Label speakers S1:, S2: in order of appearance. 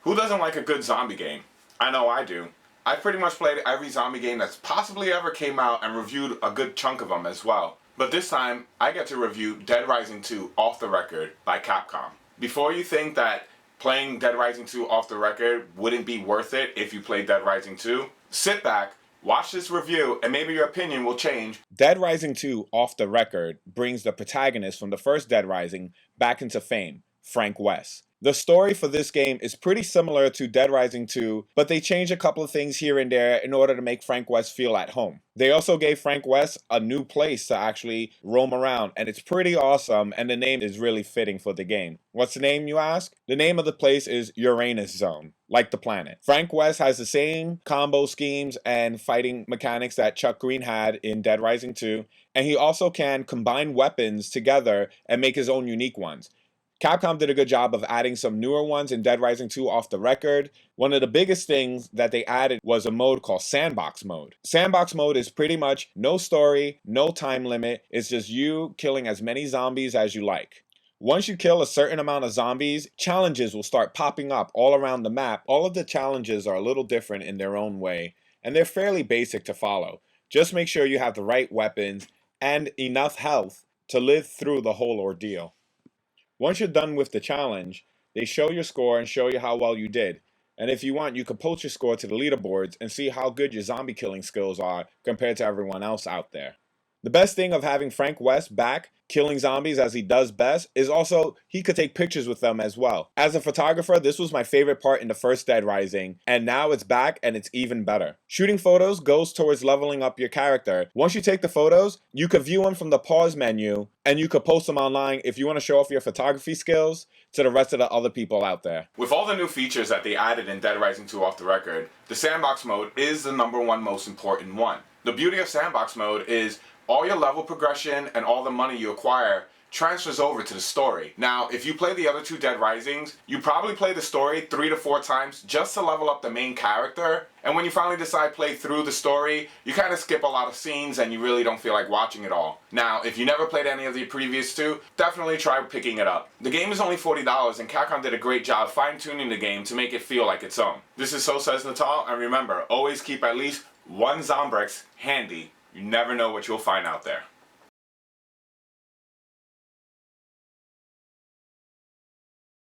S1: Who doesn't like a good zombie game? I know I do. I've pretty much played every zombie game that's possibly ever came out and reviewed a good chunk of them as well. But this time, I get to review Dead Rising 2 Off the Record by Capcom. Before you think that playing Dead Rising 2 off the record wouldn't be worth it if you played Dead Rising 2, sit back, watch this review, and maybe your opinion will change. Dead Rising 2 Off the Record brings the protagonist from the first Dead Rising back into fame, Frank West. The story for this game is pretty similar to Dead Rising 2, but they changed a couple of things here and there in order to make Frank West feel at home. They also gave Frank West a new place to actually roam around, and it's pretty awesome, and the name is really fitting for the game. What's the name, you ask? The name of the place is Uranus Zone, like the planet. Frank West has the same combo schemes and fighting mechanics that Chuck Green had in Dead Rising 2, and he also can combine weapons together and make his own unique ones. Capcom did a good job of adding some newer ones in Dead Rising 2 Off the Record. One of the biggest things that they added was a mode called Sandbox Mode. Sandbox Mode is pretty much no story, no time limit. It's just you killing as many zombies as you like. Once you kill a certain amount of zombies, challenges will start popping up all around the map. All of the challenges are a little different in their own way, and they're fairly basic to follow. Just make sure you have the right weapons and enough health to live through the whole ordeal. Once you're done with the challenge, they show your score and show you how well you did. And if you want, you can post your score to the leaderboards and see how good your zombie killing skills are compared to everyone else out there. The best thing of having Frank West back, killing zombies as he does best, is also he could take pictures with them as well. As a photographer, this was my favorite part in the first Dead Rising, and now it's back and it's even better. Shooting photos goes towards leveling up your character. Once you take the photos, you could view them from the pause menu, and you could post them online if you want to show off your photography skills to the rest of the other people out there. With all the new features that they added in Dead Rising 2 Off the Record, the Sandbox Mode is the #1 most important one. The beauty of Sandbox Mode is all your level progression and all the money you acquire transfers over to the story. Now, if you play the other two Dead Risings, you probably play the story 3 to 4 times just to level up the main character. And when you finally decide to play through the story, you kind of skip a lot of scenes and you really don't feel like watching it all. Now, if you never played any of the previous two, definitely try picking it up. The game is only $40 and Capcom did a great job fine-tuning the game to make it feel like its own. This is So Says Natal, and remember, always keep at least one Zombrex handy. You never know what you'll find out there.